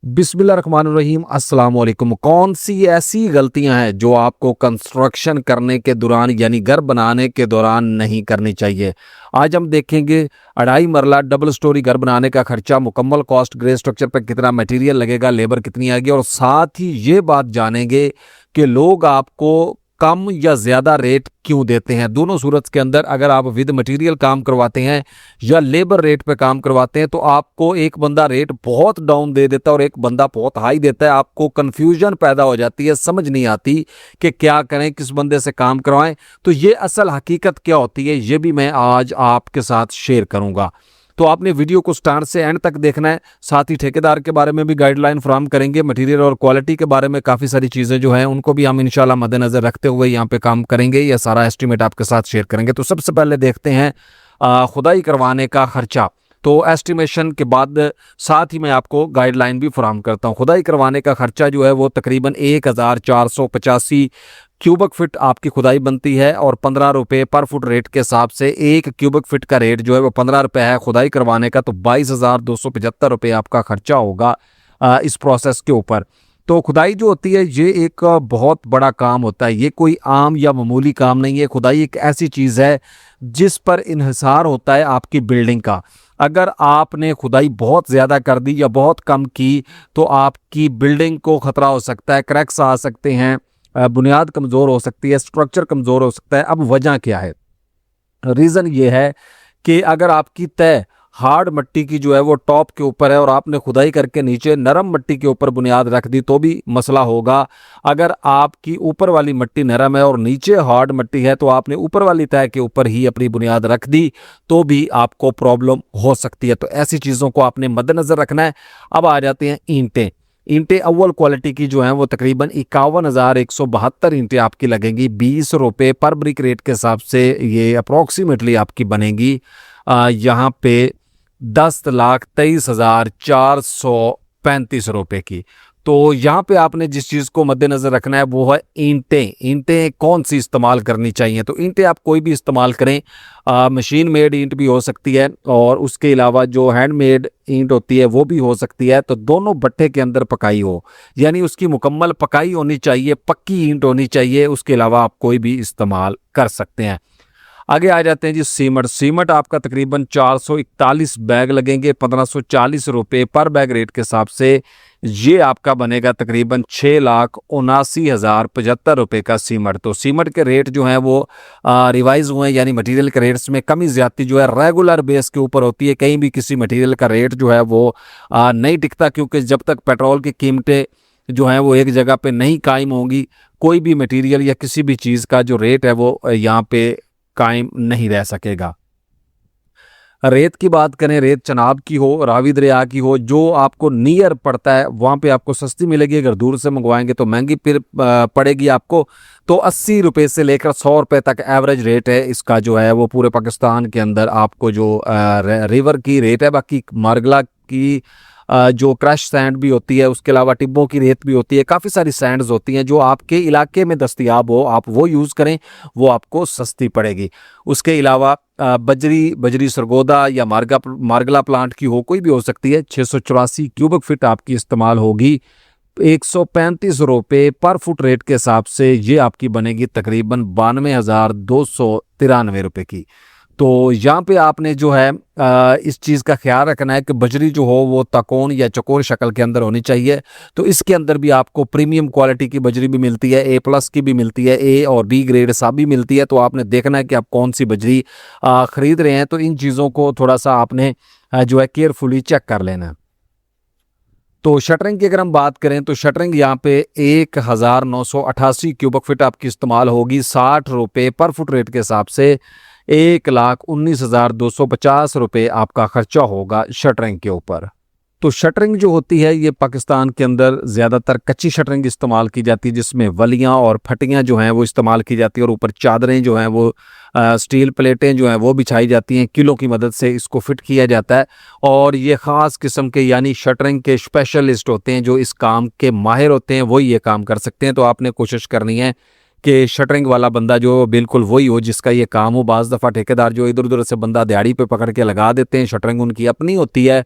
बिस्मिल्लाहिर्रहमानिर्रहीम अस्सलाम वालेकुम। कौन सी ऐसी गलतियां हैं जो आपको कंस्ट्रक्शन करने के दौरान यानी घर बनाने के दौरान नहीं करनी चाहिए। आज हम देखेंगे 2.5 मरला डबल स्टोरी घर बनाने का खर्चा, मुकम्मल कॉस्ट, ग्रे स्ट्रक्चर पर कितना मटेरियल लगेगा, लेबर कितनी आएगी, और साथ ही ये बात जानेंगे कि लोग आपको कम या ज़्यादा रेट क्यों देते हैं। दोनों सूरत के अंदर अगर आप विद मटेरियल काम करवाते हैं या लेबर रेट पे काम करवाते हैं तो आपको एक बंदा रेट बहुत डाउन दे देता है और एक बंदा बहुत हाई देता है। आपको कन्फ्यूजन पैदा हो जाती है, समझ नहीं आती कि क्या करें, किस बंदे से काम करवाएं। तो ये असल हकीकत क्या होती है ये भी मैं आज आपके साथ शेयर करूंगा। तो आपने वीडियो को स्टार्ट से एंड तक देखना है। साथ ही ठेकेदार के बारे में भी गाइडलाइन फराहम करेंगे, मटेरियल और क्वालिटी के बारे में काफ़ी सारी चीज़ें जो हैं उनको भी हम इंशाल्लाह मद्देनज़र रखते हुए यहाँ पे काम करेंगे। यह सारा एस्टीमेट आपके साथ शेयर करेंगे। तो सबसे पहले देखते हैं खुदाई करवाने का खर्चा। तो एस्टिमेशन के बाद साथ ही मैं आपको गाइडलाइन भी फराहम करता हूँ। खुदाई करवाने का खर्चा जो है वो तकरीबन 1485 क्यूबिक फिट आपकी खुदाई बनती है और 15 रुपये पर फुट रेट के हिसाब से 1 क्यूबिक फिट का रेट जो है वो 15 रुपये है खुदाई करवाने का। तो 22,275 रुपये आपका खर्चा होगा इस प्रोसेस के ऊपर। तो खुदाई जो होती है ये एक बहुत बड़ा काम होता है, ये कोई आम या मामूली काम नहीं है। खुदाई एक ऐसी चीज़ है जिस पर इन्हिसार होता है आपकी बिल्डिंग का। अगर आपने खुदाई बहुत ज़्यादा कर दी या बहुत कम की तो आपकी बिल्डिंग को ख़तरा हो सकता है, क्रैक्स आ सकते हैं, बुनियाद कमज़ोर हो सकती है, स्ट्रक्चर कमज़ोर हो सकता है। अब वजह क्या है? रीज़न ये है कि अगर आपकी तय हार्ड मिट्टी की जो है वो टॉप के ऊपर है और आपने खुदाई करके नीचे नरम मिट्टी के ऊपर बुनियाद रख दी तो भी मसला होगा। अगर आपकी ऊपर वाली मिट्टी नरम है और नीचे हार्ड मिट्टी है तो आपने ऊपर वाली तय के ऊपर ही अपनी बुनियाद रख दी तो भी आपको प्रॉब्लम हो सकती है। तो ऐसी चीज़ों को आपने मद्देनज़र रखना है। अब आ जाते हैं ईंटें। ईंटें अव्वल क्वालिटी की जो हैं वो तकरीबन 51,172 ईंटें आपकी लगेंगी। 20 रुपये पर ब्रिक रेट के हिसाब से ये अप्रॉक्सीमेटली आपकी बनेगी यहाँ पे 10,23,435 रुपये की। तो यहाँ पे आपने जिस चीज़ को मद्देनज़र रखना है वो है ईंटें। ईंटें कौन सी इस्तेमाल करनी चाहिए? तो ईंटें आप कोई भी इस्तेमाल करें, मशीन मेड ईंट भी हो सकती है और उसके अलावा जो हैंडमेड ईंट होती है वो भी हो सकती है। तो दोनों भट्ठे के अंदर पकाई हो, यानी उसकी मुकम्मल पकाई होनी चाहिए, पक्की ईंट होनी चाहिए। उसके अलावा आप कोई भी इस्तेमाल कर सकते हैं। आगे आ जाते हैं जी सीमेंट। सीमेंट आपका तकरीबन 441 बैग लगेंगे, 1540 रुपये पर बैग रेट के हिसाब से ये आपका बनेगा तकरीबन 6,79,075 रुपये का सीमेंट। तो सीमेंट के रेट जो हैं वो रिवाइज हुए हैं, यानी मटेरियल के रेट्स में कमी ज़्यादती जो है रेगुलर बेस के ऊपर होती है। कहीं भी किसी मटेरियल का रेट जो है वो नहीं टिकता, क्योंकि जब तक पेट्रोल की कीमतें जो हैं वो एक जगह पे नहीं कायम होंगी, कोई भी मटेरियल या किसी भी चीज़ का जो रेट है वो यहाँ पे कायम नहीं रह सकेगा। रेत की बात करें, रेत चनाब की हो, रावी दरिया की हो, जो आपको नियर पड़ता है वहाँ पे आपको सस्ती मिलेगी। अगर दूर से मंगवाएंगे तो महंगी फिर पड़ेगी आपको। तो 80 रुपये से लेकर 100 रुपये तक एवरेज रेट है इसका जो है वो पूरे पाकिस्तान के अंदर आपको जो रिवर की रेट है। बाकी मार्गला की जो क्रश सैंड भी होती है, उसके अलावा टिब्बों की रेत भी होती है, काफ़ी सारी सैंड्स होती हैं जो आपके इलाके में दस्तयाब हो, आप वो यूज़ करें, वो आपको सस्ती पड़ेगी। उसके अलावा बजरी सरगोदा या मार्गला प्लांट की हो, कोई भी हो सकती है। 684 क्यूबिक फिट आपकी इस्तेमाल होगी, 135 रुपये पर फुट रेट के हिसाब से ये आपकी बनेगी तकरीबन 92,293 रुपये की। तो यहाँ पे आपने जो है इस चीज़ का ख्याल रखना है कि बजरी जो हो वो तकोन या चकोर शक्ल के अंदर होनी चाहिए। तो इसके अंदर भी आपको प्रीमियम क्वालिटी की बजरी भी मिलती है, A+ की भी मिलती है, A और B ग्रेड सब भी मिलती है। तो आपने देखना है कि आप कौन सी बजरी ख़रीद रहे हैं। तो इन चीज़ों को थोड़ा सा आपने जो है केयरफुली चेक कर लेना है। तो शटरिंग की अगर हम बात करें तो शटरिंग यहाँ पे 1,988 क्यूबिक फिट आपकी इस्तेमाल होगी। 60 रुपये पर फुट रेट के हिसाब से 1,19,250 रुपये आपका खर्चा होगा शटरिंग के ऊपर। तो शटरिंग जो होती है ये पाकिस्तान के अंदर ज़्यादातर कच्ची शटरिंग इस्तेमाल की जाती है, जिसमें वलियां और फटियां जो हैं वो इस्तेमाल की जाती है और ऊपर चादरें जो हैं वो स्टील प्लेटें जो हैं वो बिछाई जाती हैं। किलो की मदद से इसको फिट किया जाता है और ये ख़ास किस्म के यानी शटरिंग के स्पेशलिस्ट होते हैं, जो इस काम के माहिर होते हैं, वही ये काम कर सकते हैं। तो आपने कोशिश करनी है कि शटरिंग वाला बंदा जो बिल्कुल वही हो जिसका ये काम हो। बाज़ दफ़ा ठेकेदार जो इधर उधर से बंदा दिहाड़ी पे पकड़ के लगा देते हैं, शटरिंग उनकी अपनी होती है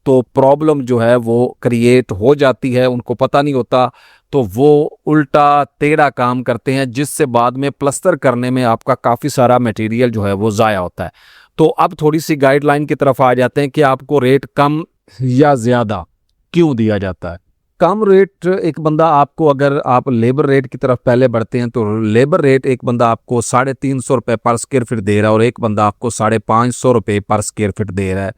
तो प्रॉब्लम जो है वो क्रिएट हो जाती है, उनको पता नहीं होता, तो वो उल्टा टेढ़ा काम करते हैं, जिससे बाद में प्लस्तर करने में आपका काफ़ी सारा मटेरियल जो है वो ज़ाया होता है। तो अब थोड़ी सी गाइडलाइन की तरफ आ जाते हैं कि आपको रेट कम या ज़्यादा क्यों दिया जाता है। कम रेट एक बंदा आपको, अगर आप लेबर रेट की तरफ पहले बढ़ते हैं तो लेबर रेट एक बंदा आपको 350 रुपये पर स्क्वायर फीट दे रहा है और एक बंदा आपको 550 रुपये पर स्क्वायर फीट दे रहा है।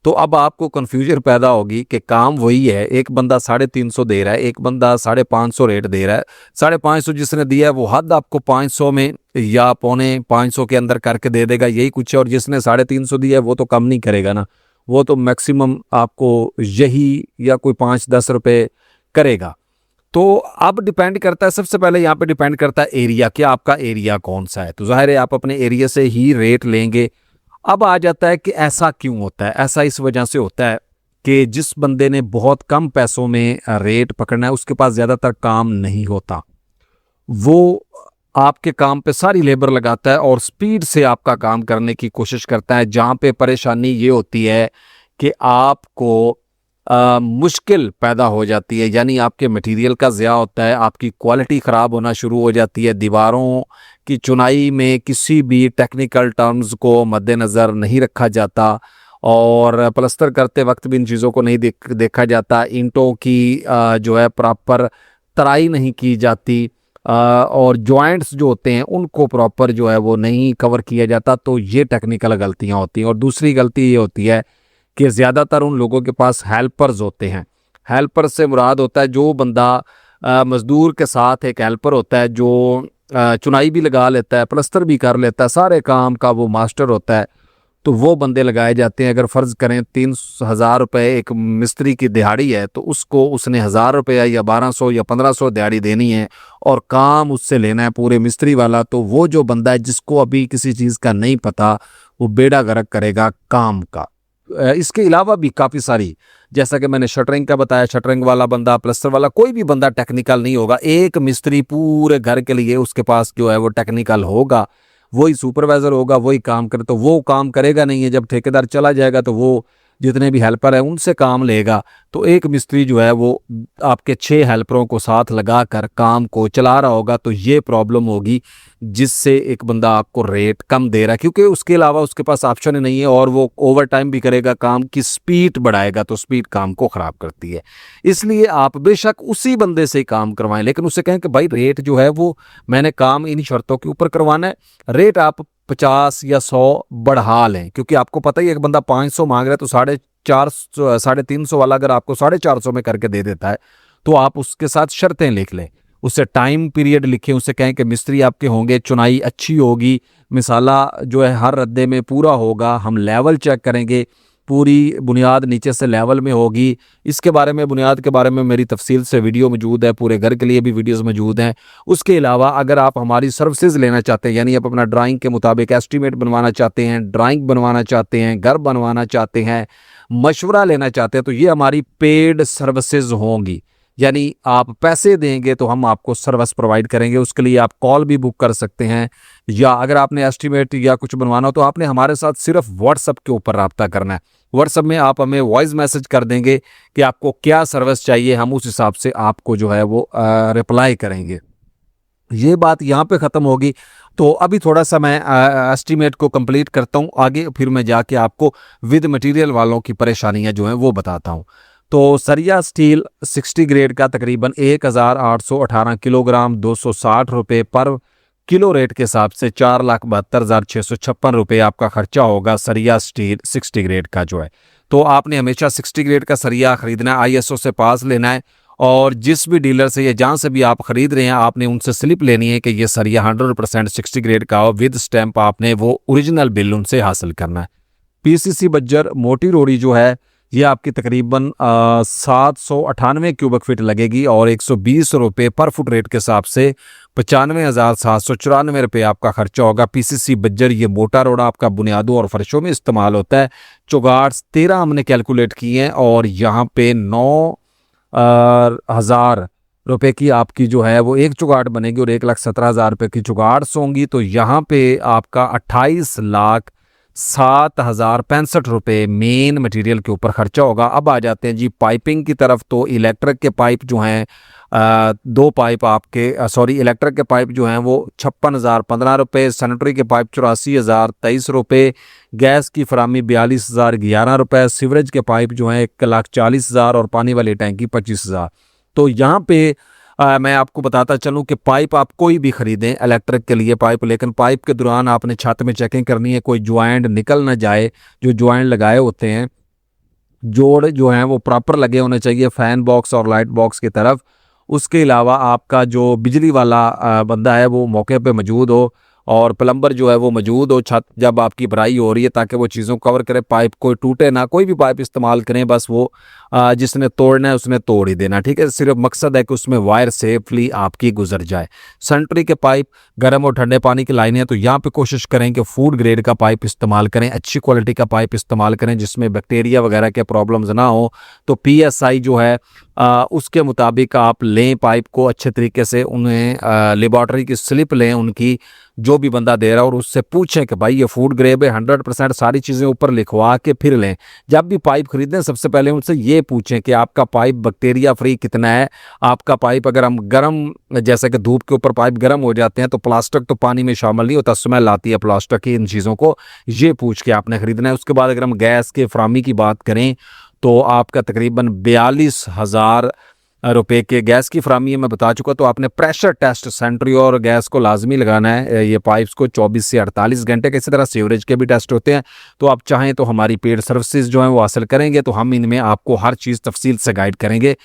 तो अब आपको कन्फ्यूजन पैदा होगी कि काम वही है, एक बंदा 350 दे रहा है, एक बंदा 550 रेट दे रहा है। 550 जिसने दिया है वो हद आपको 500 में या 450 के अंदर करके दे देगा, यही कुछ है। और जिसने 350 दिया है वो तो कम नहीं करेगा ना, वो तो मैक्सिमम आपको यही या कोई 5-10 रुपये करेगा। तो अब डिपेंड करता है, सबसे पहले यहाँ पे डिपेंड करता है एरिया, क्या आपका एरिया कौन सा है, तो जाहिर है आप अपने एरिया से ही रेट लेंगे। अब आ जाता है कि ऐसा क्यों होता है। ऐसा इस वजह से होता है कि जिस बंदे ने बहुत कम पैसों में रेट पकड़ना है उसके पास ज़्यादातर काम नहीं होता, वो आपके काम पे सारी लेबर लगाता है और स्पीड से आपका काम करने की कोशिश करता है। जहाँ पे परेशानी ये होती है कि आपको मुश्किल पैदा हो जाती है, यानी आपके मटेरियल का ज़िया होता है, आपकी क्वालिटी ख़राब होना शुरू हो जाती है, दीवारों की चुनाई में किसी भी टेक्निकल टर्म्स को मद्देनज़र नहीं रखा जाता और प्लस्तर करते वक्त भी इन चीज़ों को नहीं देखा जाता। ईंटों की जो है प्रॉपर तराई नहीं की जाती और जॉइंट्स जो होते हैं उनको प्रॉपर जो है वो नहीं कवर किया जाता। तो ये टेक्निकल गलतियाँ होती हैं। और दूसरी गलती ये होती है कि ज़्यादातर उन लोगों के पास हेल्पर्स होते हैं। हेल्पर से मुराद होता है जो बंदा मज़दूर के साथ एक हेल्पर होता है जो चुनाई भी लगा लेता है, प्लस्तर भी कर लेता है, सारे काम का वो मास्टर होता है। तो वो बंदे लगाए जाते हैं। अगर फ़र्ज़ करें 3,000 रुपये एक मिस्त्री की दिहाड़ी है तो उसको उसने 1,000 रुपये या 1200 या 1500 दिहाड़ी देनी है और काम उससे लेना है पूरे मिस्त्री वाला। तो वो जो बंदा है जिसको अभी किसी चीज़ का नहीं पता, वो बेड़ा गर्क करेगा काम का। इसके अलावा भी काफ़ी सारी, जैसा कि मैंने शटरिंग का बताया, शटरिंग वाला बंदा, प्लस्तर वाला, कोई भी बंदा टेक्निकल नहीं होगा। एक मिस्त्री पूरे घर के लिए उसके पास जो है वो टेक्निकल होगा, वही सुपरवाइज़र होगा, वही काम करे। तो वो काम करेगा नहीं है, जब ठेकेदार चला जाएगा तो वो जितने भी हेल्पर हैं उनसे काम लेगा। तो एक मिस्त्री जो है वो आपके 6 हेल्परों को साथ लगा कर काम को चला रहा होगा। तो ये प्रॉब्लम होगी जिससे एक बंदा आपको रेट कम दे रहा है, क्योंकि उसके अलावा उसके पास ऑप्शन नहीं है और वो ओवर टाइम भी करेगा, काम की स्पीड बढ़ाएगा, तो स्पीड काम को ख़राब करती है। इसलिए आप बेशक उसी बंदे से ही काम करवाएं, लेकिन उससे कहें कि भाई रेट जो है वो मैंने काम इन शर्तों के ऊपर करवाना है, रेट आप 50 या 100 बढ़ा लें। क्योंकि आपको पता ही है, एक बंदा 500 मांग रहा है तो 450 350 वाला अगर आपको 450 में करके दे देता है तो आप उसके साथ शर्तें लिख लें, उससे टाइम पीरियड लिखें, उससे कहें कि मिस्त्री आपके होंगे, चुनाई अच्छी होगी, मिसाला जो है हर रद्दे में पूरा होगा, हम लेवल चेक करेंगे, पूरी बुनियाद नीचे से लेवल में होगी। इसके बारे में, बुनियाद के बारे में मेरी तफसील से वीडियो मौजूद है, पूरे घर के लिए भी वीडियोस मौजूद हैं। उसके अलावा अगर आप हमारी सर्विसेज लेना चाहते हैं, यानी आप अपना ड्राइंग के मुताबिक एस्टीमेट बनवाना चाहते हैं, ड्राइंग बनवाना चाहते हैं, घर बनवाना चाहते हैं, मशवरा लेना चाहते हैं, तो ये हमारी पेड सर्विसेज होंगी। यानी आप पैसे देंगे तो हम आपको सर्विस प्रोवाइड करेंगे। उसके लिए आप कॉल भी बुक कर सकते हैं, या अगर आपने एस्टीमेट या कुछ बनवाना हो तो आपने हमारे साथ सिर्फ व्हाट्सएप के ऊपर रब्ता करना है। व्हाट्सएप में आप हमें वॉइस मैसेज कर देंगे कि आपको क्या सर्विस चाहिए, हम उस हिसाब से आपको जो है वो रिप्लाई करेंगे। ये बात यहाँ पे ख़त्म होगी। तो अभी थोड़ा सा मैं एस्टीमेट को कंप्लीट करता हूँ आगे, फिर मैं जाके आपको विद मटेरियल वालों की परेशानियाँ जो हैं वो बताता हूँ। तो सरिया स्टील 60 ग्रेड का तकरीबन 1818 किलोग्राम 260 रुपये पर किलो रेट के हिसाब से 4,72,656 रुपये आपका खर्चा होगा सरिया स्टील 60 ग्रेड का जो है। तो आपने हमेशा 60 ग्रेड का सरिया ख़रीदना है, ISO से पास लेना है, और जिस भी डीलर से या जहाँ से भी आप ख़रीद रहे हैं आपने उनसे स्लिप लेनी है कि ये सरिया 100% 60 ग्रेड का हो, विद स्टैंप आपने वो ओरिजिनल बिल उनसे हासिल करना है। PCC बज्जर मोटी रोड़ी जो है ये आपकी तकरीबन 798 क्यूबिक फीट लगेगी और 120 रुपये पर फुट रेट के हिसाब से 95,794 रुपये आपका खर्चा होगा। PCC बज्जर ये मोटा रोड़ा आपका बुनियादों और फर्शों में इस्तेमाल होता है। चौगाट्स 13 हमने कैलकुलेट किए हैं और यहाँ पे 9,000 रुपये की आपकी जो है वो एक चौगाट बनेगी और 1,17,000 रुपये की चौगाट्स होंगी। तो यहाँ पे आपका 28 लाख 7,065 मेन मटेरियल के ऊपर खर्चा होगा। अब आ जाते हैं जी पाइपिंग की तरफ। तो इलेक्ट्रिक के पाइप जो हैं, दो पाइप आपके इलेक्ट्रिक के पाइप जो हैं वो 56,015 रुपये, सैनिटरी के पाइप 84,023 रुपये, गैस की फरामी 42,011 रुपये, सीवरेज के पाइप जो हैं 1,40,000 और पानी वाली टैंकी 25,000। तो यहाँ पे मैं आपको बताता चलूं कि पाइप आप कोई भी खरीदें इलेक्ट्रिक के लिए पाइप, लेकिन पाइप के दौरान आपने छत में चेकिंग करनी है, कोई ज्वाइंट निकल ना जाए। जो ज्वाइंट लगाए होते हैं, जोड़ जो हैं वो प्रॉपर लगे होने चाहिए फैन बॉक्स और लाइट बॉक्स की तरफ। उसके अलावा आपका जो बिजली वाला बंदा है वो मौके पे मौजूद हो, और प्लम्बर जो है वो मौजूद हो छत जब आपकी भराई हो रही है, ताकि वो चीज़ों को कवर करे, पाइप कोई टूटे ना। कोई भी पाइप इस्तेमाल करें, बस वो जिसने तोड़ना है उसने तोड़ ही देना, ठीक है। सिर्फ मकसद है कि उसमें वायर सेफली आपकी गुजर जाए। सैनिटरी के पाइप, गर्म और ठंडे पानी की लाइनें हैं, तो यहाँ पे कोशिश करें कि फूड ग्रेड का पाइप इस्तेमाल करें, अच्छी क्वालिटी का पाइप इस्तेमाल करें जिसमें बैक्टीरिया वगैरह के प्रॉब्लम्स ना हो। तो PSI जो है उसके मुताबिक आप लें पाइप को अच्छे तरीके से, उन्हें लेबॉर्ट्री की स्लिप लें उनकी, जो भी बंदा दे रहा है, और उससे पूछें कि भाई ये फूड ग्रेड है 100%, सारी चीज़ें ऊपर लिखवा के फिर लें। जब भी पाइप खरीदें सबसे पहले उनसे ये पूछें कि आपका पाइप बैक्टीरिया फ्री कितना है। आपका पाइप अगर हम गर्म, जैसे कि धूप के ऊपर पाइप गर्म हो जाते हैं, तो प्लास्टिक तो पानी में शामिल नहीं होता, स्मेल आती है प्लास्टिक की। इन चीज़ों को ये पूछ के आपने खरीदना है। उसके बाद अगर हम गैस के फरामी की बात करें तो आपका तकरीबन 42,000 रुपए के गैस की फरामी है, मैं बता चुका। तो आपने प्रेशर टेस्ट सैनिटरी और गैस को लाजमी लगाना है, ये पाइप्स को 24 से 48 घंटे के। इसी तरह सीवरेज के भी टेस्ट होते हैं। तो आप चाहें तो हमारी पेड सर्विसेज जो हैं वो हासिल करेंगे, तो हम इनमें आपको हर चीज़ तफसील से गाइड करेंगे।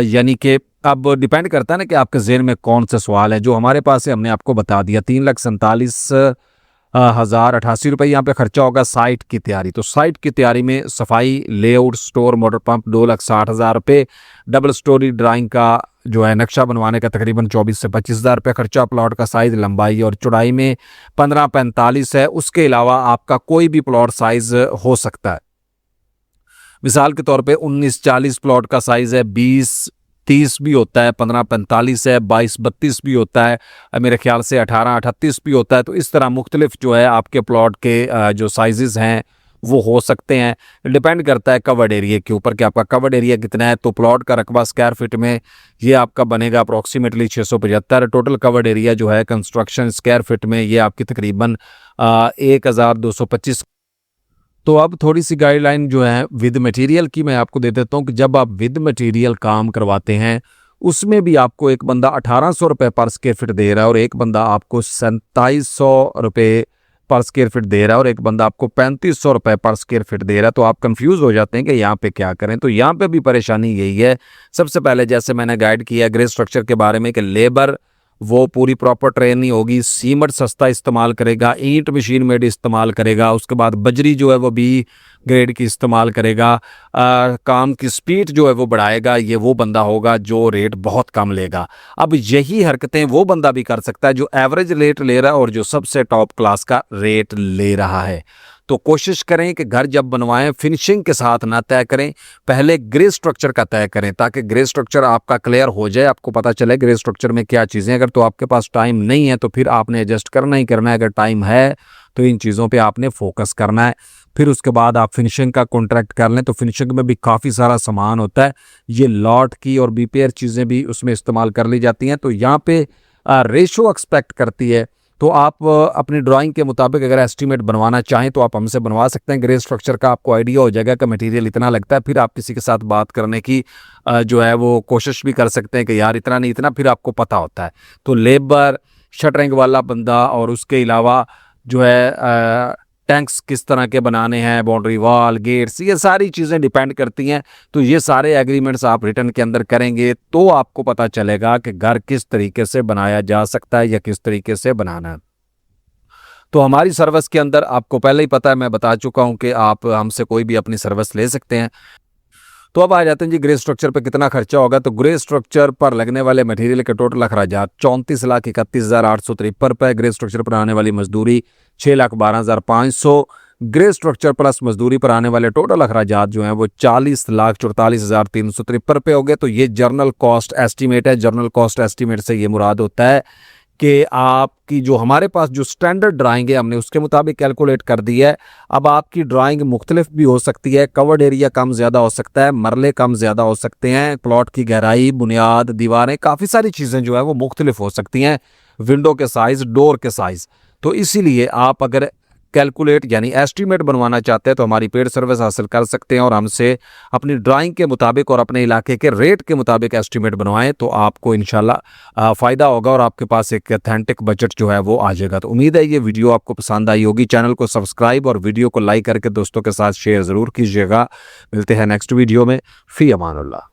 यानी कि अब डिपेंड करता है ना कि आपके ज़हन में कौन से सवाल है। जो हमारे पास है हमने आपको बता दिया। 3,47,088 यहाँ पे खर्चा होगा साइट की तैयारी। तो साइट की तैयारी में सफाई, लेआउट, स्टोर, मोटर पंप 2,60,000 रुपये, डबल स्टोरी ड्राइंग का जो है नक्शा बनवाने का तकरीबन 24 से 25,000 रुपये खर्चा। प्लॉट का साइज़ लंबाई और चौड़ाई में 15-45 है। उसके अलावा आपका कोई भी प्लॉट साइज़ हो सकता है। मिसाल के तौर पे 19-40 प्लॉट का साइज़ है, 20-30 भी होता है, 15-45 है, 22-32 भी होता है, मेरे ख्याल से 18-38 भी होता है। तो इस तरह मुख्तलिफ जो है आपके प्लॉट के जो साइजेस हैं वो हो सकते हैं। डिपेंड करता है कवर्ड एरिया के ऊपर कि आपका कवर्ड एरिया कितना है। तो प्लॉट का रकबा स्क्वायर फीट में ये आपका बनेगा अप्रॉक्सीमेटली 675। टोटल कवर्ड एरिया जो है कंस्ट्रक्शन स्क्वायर फीट में ये आपकी तकरीबन 1,225। तो अब थोड़ी सी गाइडलाइन जो है विद मटेरियल की मैं आपको दे देता हूँ कि जब आप विद मटेरियल काम करवाते हैं उसमें भी आपको एक बंदा 1,800 रुपये पर स्क्वायर फीट दे रहा है, और एक बंदा आपको 2,700 रुपये पर स्क्वायर फीट दे रहा है, और एक बंदा आपको 3,500 रुपये पर स्क्वायर फीट दे रहा है। तो आप कंफ्यूज हो जाते हैं कि यहाँ पे क्या करें। तो यहाँ पे भी परेशानी यही है। सबसे पहले जैसे मैंने गाइड किया ग्रे स्ट्रक्चर के बारे में कि लेबर वो पूरी प्रॉपर ट्रेन नहीं होगी, सीमेंट सस्ता इस्तेमाल करेगा, ईंट मशीन मेड इस्तेमाल करेगा, उसके बाद बजरी जो है वो बी ग्रेड की इस्तेमाल करेगा, काम की स्पीड जो है वो बढ़ाएगा। ये वो बंदा होगा जो रेट बहुत कम लेगा। अब यही हरकतें वो बंदा भी कर सकता है जो एवरेज रेट ले रहा है और जो सबसे टॉप क्लास का रेट ले रहा है। तो कोशिश करें कि घर जब बनवाएं फिनिशिंग के साथ ना तय करें, पहले ग्रे स्ट्रक्चर का तय करें, ताकि ग्रे स्ट्रक्चर आपका क्लियर हो जाए, आपको पता चले ग्रे स्ट्रक्चर में क्या चीज़ें। अगर तो आपके पास टाइम नहीं है तो फिर आपने एडजस्ट करना ही करना है। अगर टाइम है तो इन चीज़ों पे आपने फोकस करना है। फिर उसके बाद आप फिनिशिंग का कॉन्ट्रैक्ट कर लें। तो फिनिशिंग में भी काफ़ी सारा सामान होता है, ये लॉट की और बीपीआर चीज़ें भी उसमें इस्तेमाल कर ली जाती हैं। तो यहाँ पे रेशो एक्सपेक्ट करती है। तो आप अपनी ड्राइंग के मुताबिक अगर एस्टीमेट बनवाना चाहें तो आप हमसे बनवा सकते हैं। ग्रे स्ट्रक्चर का आपको आइडिया हो जाएगा कि मटेरियल इतना लगता है। फिर आप किसी के साथ बात करने की जो है वो कोशिश भी कर सकते हैं कि यार इतना नहीं इतना, फिर आपको पता होता है। तो लेबर, शटरिंग वाला बंदा, और उसके अलावा जो है टैंक्स किस तरह के बनाने हैं, बाउंड्री वॉल, गेट्स, ये सारी चीज़ें डिपेंड करती हैं। तो ये सारे एग्रीमेंट्स आप रिटर्न के अंदर करेंगे तो आपको पता चलेगा कि घर किस तरीके से बनाया जा सकता है या किस तरीके से बनाना है। तो हमारी सर्विस के अंदर आपको पहले ही पता है, मैं बता चुका हूं कि आप हमसे कोई भी अपनी सर्विस ले सकते हैं। तो अब आ जाते हैं जी ग्रे स्ट्रक्चर पे कितना खर्चा होगा। तो ग्रे स्ट्रक्चर पर लगने वाले मटेरियल के टोटल अखराजात 34,31,853 रुपये। ग्रे स्ट्रक्चर पर आने वाली मजदूरी 6,12,500। ग्रे स्ट्रक्चर प्लस मजदूरी पर आने वाले टोटल अखराजात जो हैं वो 40,44,353 रुपये हो गए। तो ये जर्नल कॉस्ट एस्टीमेट है। जर्नल कॉस्ट एस्टीमेट से ये मुराद होता है कि आपकी जो हमारे पास जो स्टैंडर्ड ड्राइंग है हमने उसके मुताबिक कैलकुलेट कर दी है। अब आपकी ड्राइंग मुख्तलिफ भी हो सकती है, कवर्ड एरिया कम ज़्यादा हो सकता है, मरले कम ज़्यादा हो सकते हैं, प्लॉट की गहराई, बुनियाद, दीवारें, काफ़ी सारी चीज़ें जो है वो मुख्तलिफ हो सकती हैं, विंडो के साइज़, डोर के साइज़। तो इसीलिए आप अगर कैलकुलेट यानी एस्टीमेट बनवाना चाहते हैं तो हमारी पेड सर्विस हासिल कर सकते हैं और हमसे अपनी ड्राइंग के मुताबिक और अपने इलाके के रेट के मुताबिक एस्टीमेट बनवाएं तो आपको इंशाल्लाह फ़ायदा होगा और आपके पास एक ऑथेंटिक बजट जो है वो आ जाएगा। तो उम्मीद है ये वीडियो आपको पसंद आई होगी। चैनल को सब्सक्राइब और वीडियो को लाइक करके दोस्तों के साथ शेयर ज़रूर कीजिएगा। मिलते हैं नेक्स्ट वीडियो में। फ़ी अमानुल्लाह।